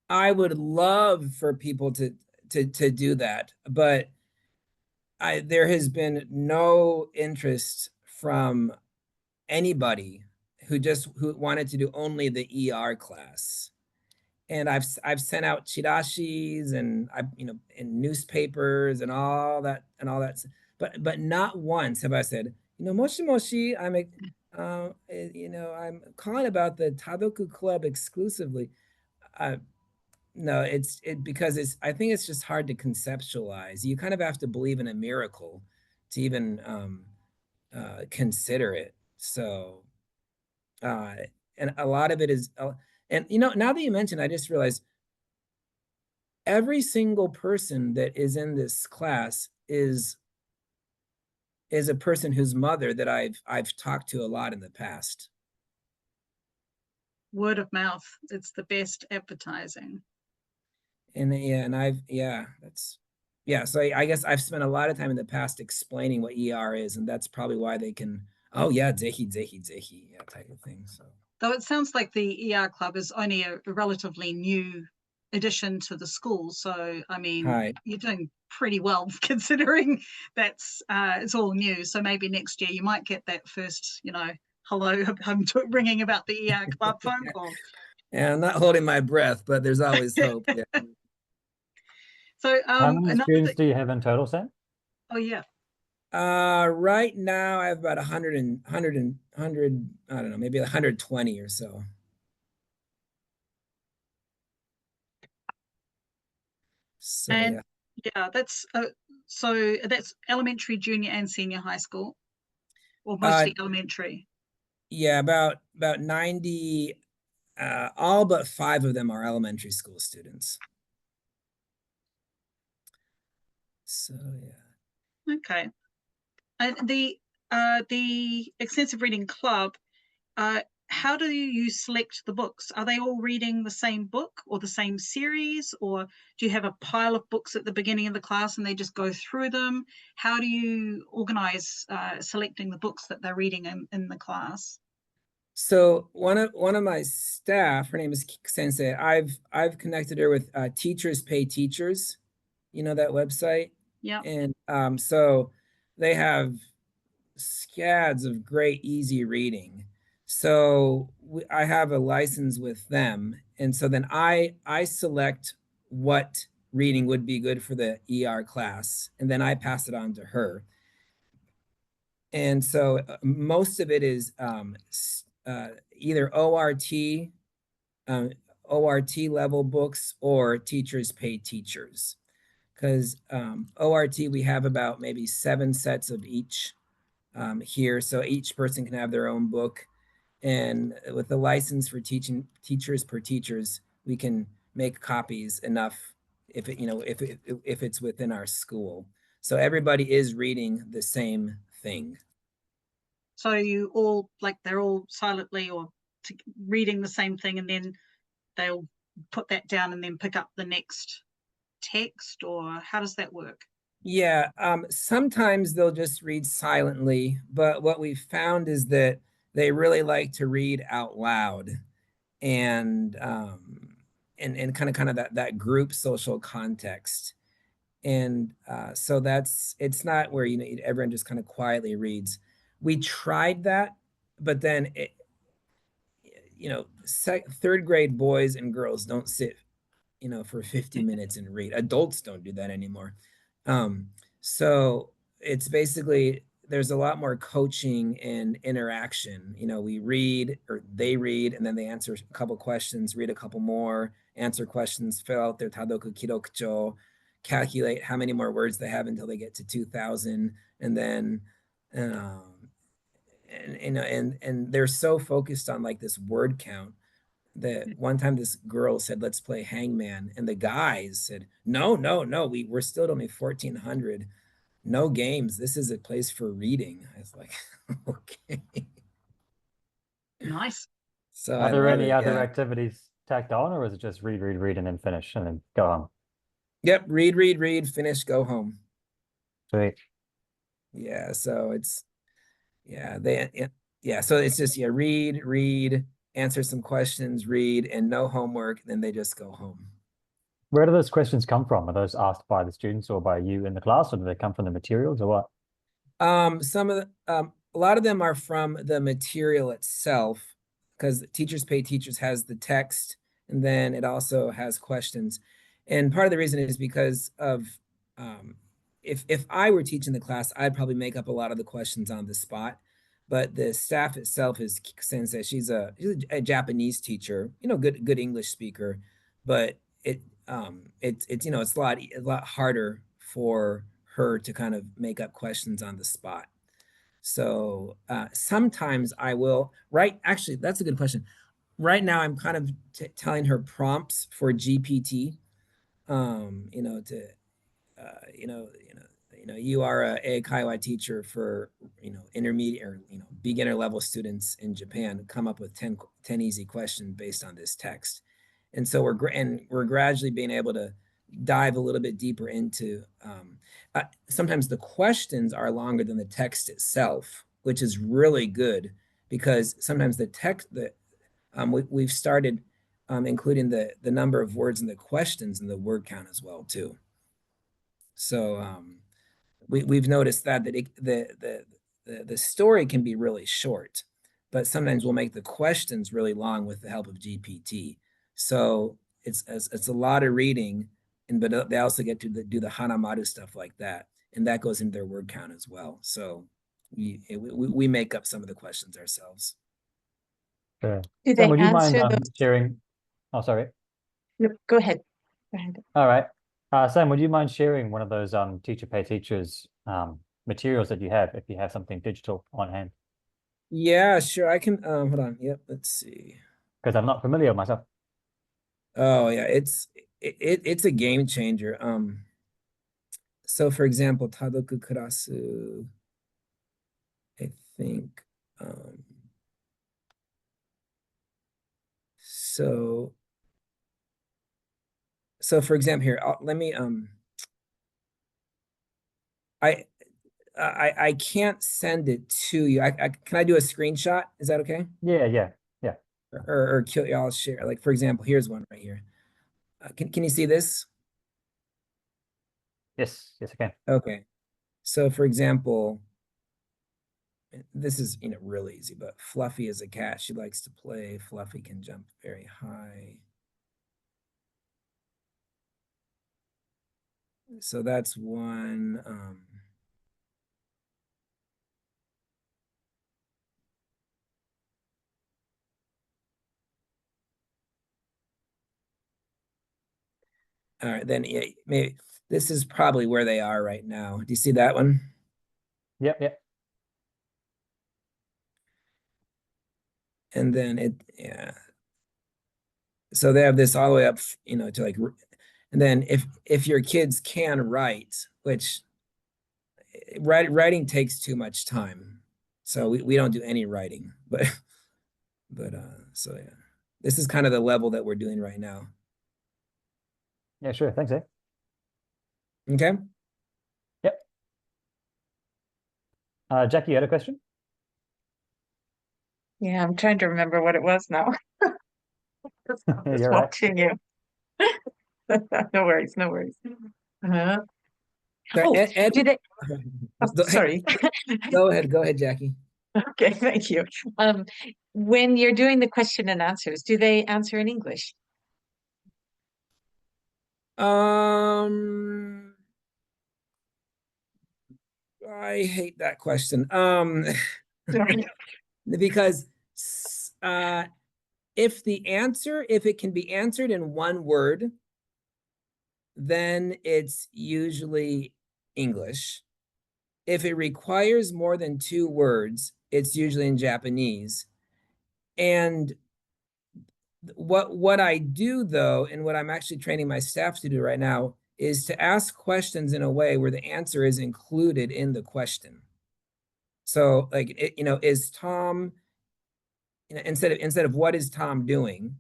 I would love for people to do that, but there has been no interest from anybody who wanted to do only the ER class. And I've sent out chirashis and in newspapers and all that, but not once have I said, moshi moshi, I'm calling about the Tadoku Club exclusively. No, because I think it's just hard to conceptualize. You kind of have to believe in a miracle to even consider it. So, and a lot of it is, and now that you mentioned, I just realized every single person that is in this class is a person whose mother that I've talked to a lot in the past. Word of mouth, it's the best advertising. And so I guess I've spent a lot of time in the past explaining what ER is, and that's probably why they can, oh yeah, zehi yeah, type of thing. So though it sounds like the ER club is only a relatively new addition to the school, so I mean, you're doing pretty well considering that's it's all new. So maybe next year you might get that first, hello, I'm ringing about the ER club phone call. Yeah, I'm not holding my breath, but there's always hope. Yeah. So how many students do you have in total, Sam? Oh yeah. Right now I have about 100, I don't know, maybe 120 or so. So and yeah, that's so that's elementary, junior, and senior high school, or mostly elementary. Yeah, about 90. All but 5 of them are elementary school students. So yeah. Okay. And the extensive reading club, how do you select the books? Are they all reading the same book or the same series, or do you have a pile of books at the beginning of the class and they just go through them? How do you organize selecting the books that they're reading in the class? So one of my staff, her name is Sensei. I've connected her with Teachers Pay Teachers, that website. Yeah. And so they have scads of great easy reading. So I have a license with them, and so then I select what reading would be good for the ER class, and then I pass it on to her. And so most of it is either ORT level books or Teachers Pay Teachers, because ORT we have about maybe 7 sets of each here, so each person can have their own book. And with the license for teaching Teachers per Teachers, we can make copies enough if it's within our school. So everybody is reading the same thing. So you all, like, they're all silently or reading the same thing, and then they'll put that down and then pick up the next text, or how does that work? Yeah, sometimes they'll just read silently, but what we found is that they really like to read out loud, and and kind of that group social context. And so it's not where everyone just kind of quietly reads. We tried that, but then third grade boys and girls don't sit for 50 minutes and read. Adults don't do that anymore. So it's basically there's a lot more coaching and interaction. We read or they read, and then they answer a couple questions, read a couple more, answer questions, fill out their tadoku kirokucho, calculate how many more words they have until they get to 2,000, and then and they're so focused on like this word count that one time this girl said, "Let's play hangman," and the guys said, "No, no, no, we're still at only 1,400. No games. This is a place for reading." I was like, okay. Nice. So Are I there love any it. other Yeah. activities tacked on, or is it just read, read, read, and then finish and then go home? Yep. Read, read, read, finish, go home. Sweet. Yeah. So so it's just, read, read, answer some questions, read, and no homework. Then they just go home. Where do those questions come from? Are those asked by the students or by you in the class, or do they come from the materials or what? Some of a lot of them are from the material itself, because Teachers Pay Teachers has the text, and then it also has questions. And part of the reason is because of if I were teaching the class, I'd probably make up a lot of the questions on the spot. But the staff itself is Sensei. She's a Japanese teacher, good English speaker, but it's a lot harder for her to kind of make up questions on the spot. So sometimes I will write. Actually, that's a good question. Right now, I'm kind of telling her prompts for GPT. To you are a Kaiwai teacher for intermediate or beginner level students in Japan. Come up with 10 easy questions based on this text. And so we're gradually being able to dive a little bit deeper into. Sometimes the questions are longer than the text itself, which is really good, because sometimes the text that we've started including the number of words in the questions and the word count as well too. So we've noticed that the story can be really short, but sometimes we'll make the questions really long with the help of GPT. So it's a lot of reading, but they also get to do the Hanamaru stuff like that, and that goes into their word count as well. So we make up some of the questions ourselves. Sure. Do Sam, they would you mind answer those? sharing? Oh, sorry. No, go ahead. Go ahead. All right. Sam, would you mind sharing one of those Teacher Pay Teachers materials that you have, if you have something digital on hand? Yeah, sure. I can hold on. Yep, let's see. Because I'm not familiar with myself. Oh yeah, it's a game changer. So for example, Tadoku Kurasu, I think so for example here, let me I can't send it to you. Can I do a screenshot? Is that okay? Yeah. Or I'll share. Like for example, here's one right here. Can you see this? Yes, I can. Okay. So for example, this is really easy, but Fluffy is a cat. She likes to play. Fluffy can jump very high. So that's one. All right, then maybe this is probably where they are right now. Do you see that one? Yep. And then so they have this all the way up, to like, and then if your kids can write, which writing takes too much time, so we don't do any writing, but so yeah, this is kind of the level that we're doing right now. Yeah, sure. Thanks, Okay. Jackie, you had a question? Yeah, I'm trying to remember what it was now. I'm just You're right. watching you. No worries, no worries. Uh, Sorry, oh, Ed, do they? Oh, hey, sorry. go ahead, Jackie. Okay, thank you. When you're doing the question and answers, do they answer in English? I hate that question. Sorry. Because if it can be answered in one word, then it's usually English. If it requires more than 2 words, it's usually in Japanese. And what I do though, and what I'm actually training my staff to do right now, is to ask questions in a way where the answer is included in the question. So like, is Tom, instead of what is Tom doing,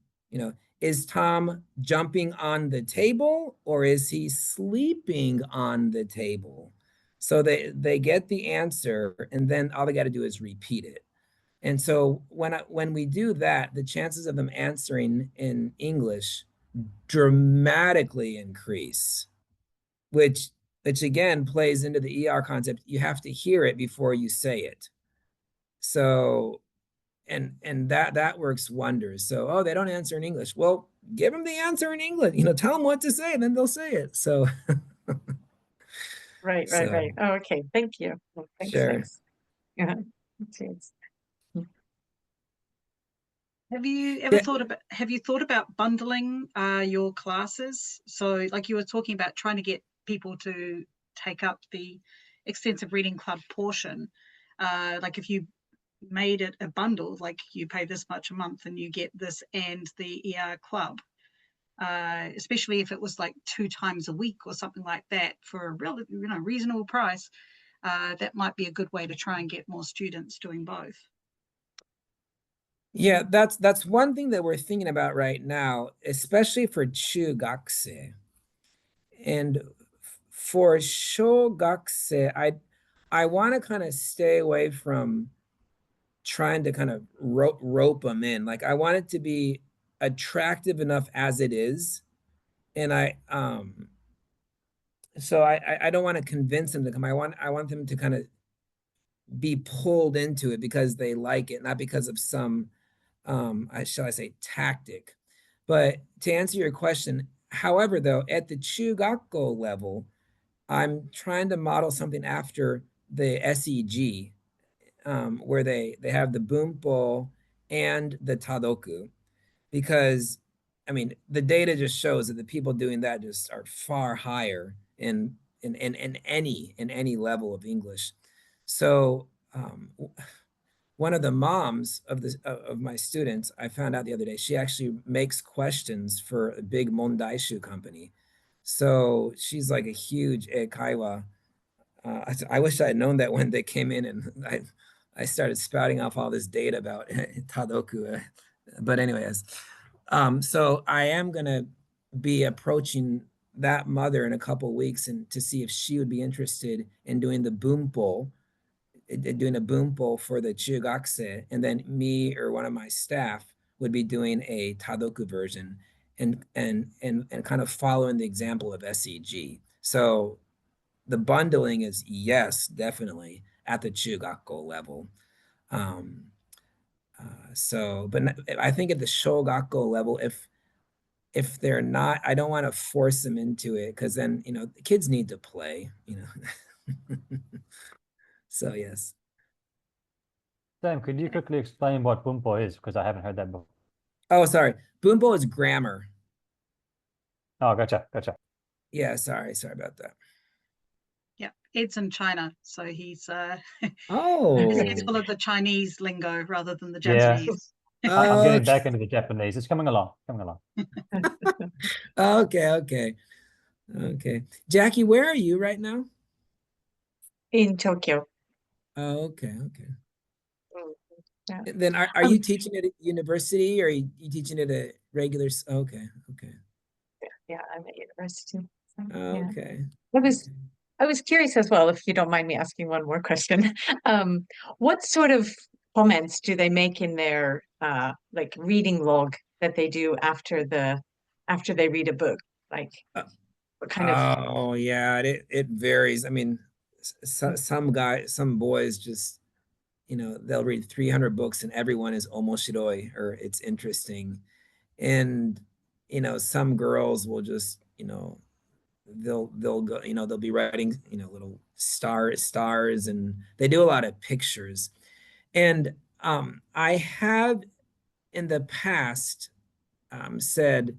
is Tom jumping on the table or is he sleeping on the table? So they get the answer and then all they got to do is repeat it. And so when we do that, the chances of them answering in English dramatically increase, which again plays into the ER concept. You have to hear it before you say it. So and that works wonders. So, oh, they don't answer in English. Well, give them the answer in English. Tell them what to say, and then they'll say it. So Right. so Oh, okay, thank you. Well, sure. thanks. Yeah. Jeez. Have you Yeah. thought about bundling your classes? So like you were talking about trying to get people to take up the extensive reading club portion. Like if you made it a bundle, like you pay this much a month and you get this and the ER club, especially if it was like 2 times a week or something like that for a real, reasonable price, that might be a good way to try and get more students doing both. Yeah, that's one thing that we're thinking about right now, especially for chugakse. And for shogakse, I want to kind of stay away from trying to kind of rope them in. Like I want it to be attractive enough as it is. And so I don't want to convince them to come. I want them to kind of be pulled into it because they like it, not because of some shall I say tactic. But to answer your question, however, though, at the Chugakko level, I'm trying to model something after the SEG, where they have the Bumpo and the Tadoku, because I mean the data just shows that the people doing that just are far higher in any level of English. So one of the moms of my students, I found out the other day, she actually makes questions for a big Mondaishu company. So she's like a huge eikaiwa. I wish I had known that when they came in and I started spouting off all this data about Tadoku. But anyways, so I am gonna be approaching that mother in a couple of weeks and to see if she would be interested in doing the Bumpo, doing a Bumpo for the Chugakse, and then me or one of my staff would be doing a Tadoku version and kind of following the example of SEG. So the bundling is yes, definitely at the Chugakko level. But I think at the Shogakko level, if they're not, I don't want to force them into it because then the kids need to play. So yes. Sam, could you quickly explain what Bumpo is? Because I haven't heard that before. Oh, sorry. Bumpo is grammar. Oh, gotcha. Yeah, sorry about that. Yeah, Ed's in China, so he's Oh. his head's full of the Chinese lingo rather than the Yeah. Japanese. I'm getting back into the Japanese. It's coming along. Okay. Jackie, where are you right now? In Tokyo. Oh, okay. Yeah. Then are you teaching at a university or are you teaching at a regular? Okay. Yeah, I'm at university. So, Okay. I was I was curious as well, if you don't mind me asking one more question. What sort of comments do they make in their like reading log that they do after they read a book? Like Uh, what kind of Oh yeah, it varies. I mean, some boys just, they'll read 300 books and everyone is omoshiroi, or it's interesting. And some girls will just, they'll go, they'll be writing, little stars, and they do a lot of pictures. And I have in the past said,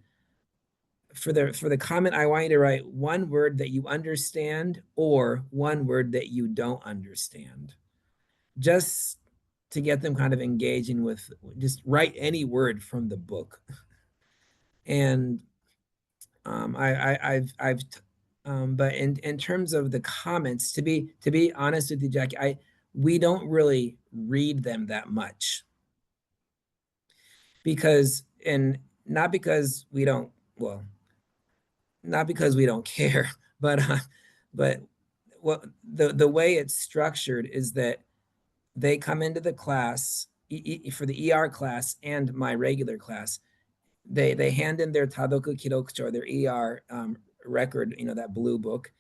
for the comment, I want you to write one word that you understand or one word that you don't understand, just to get them kind of engaging with, just write any word from the book. And but in terms of the comments, to be honest with you, Jackie, we don't really read them that much, because, and not because we don't, well, not because we don't care, but what the way it's structured is that they come into the class, for the ER class and my regular class, they hand in their Tadoku Kirokucho, their ER record, that blue book.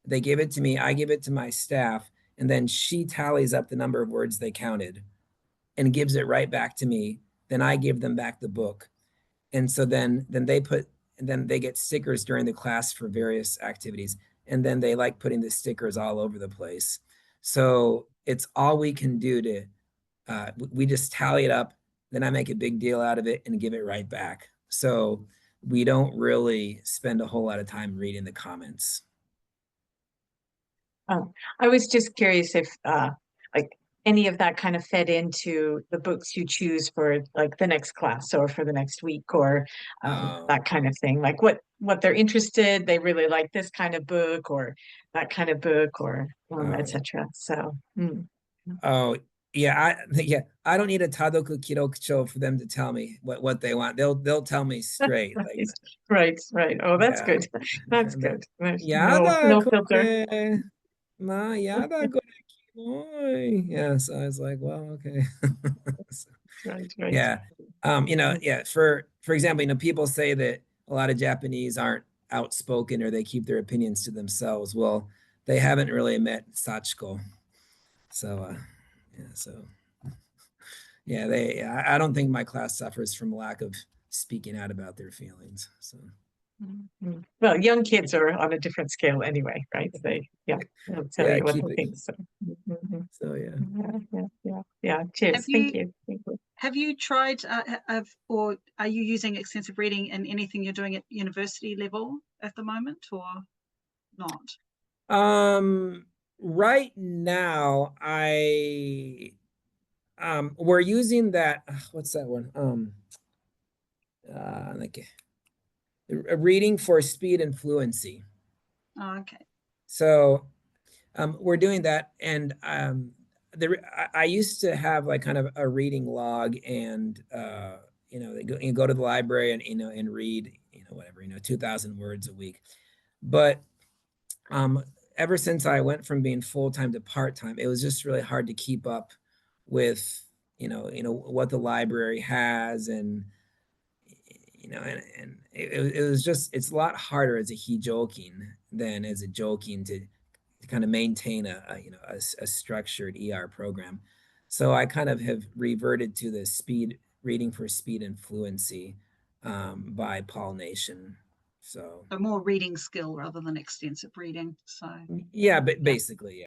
They give it to me, I give it to my staff, and then she tallies up the number of words they counted and gives it right back to me. Then I give them back the book. And so then they get stickers during the class for various activities. And then they like putting the stickers all over the place. So it's all we can do to, we just tally it up, then I make a big deal out of it and give it right back. So we don't really spend a whole lot of time reading the comments. I was just curious if like any of that kind of fed into the books you choose for like the next class or for the next week, or that kind of thing. Like what they're interested, they really like this kind of book or that kind of book, or etc. So Oh yeah, I don't need a Tadoku Kirokucho for them to tell me what they want. They'll tell me straight. Like, right. Oh, that's yeah. good. That's good. There's Yada no filter. kore. Ma yada kore kimoi. Yeah, so I was like, well, okay. So, Right. yeah. Yeah, for example, people say that a lot of Japanese aren't outspoken or they keep their opinions to themselves. Well, they haven't really met Sachiko. So I don't think my class suffers from lack of speaking out about their feelings. So Well, young kids are on a different scale anyway, right? They'll tell you what they think. So, so yeah. Cheers. Thank you. Have you tried, or are you using extensive reading in anything you're doing at university level at the moment, or not? Right now, we're using that. What's that one? Like a reading for speed and fluency. Oh, okay. So, we're doing that, and I used to have like kind of a reading log, and you go to the library and and read whatever 2,000 words a week, but ever since I went from being full-time to part-time, it was just really hard to keep up with what the library has, and and it was just, it's a lot harder as a hijokin than as a joking to kind of maintain a structured ER program. So I kind of have reverted to the reading for speed and fluency by Paul Nation. So more reading skill rather than extensive reading. So yeah, but basically, yeah.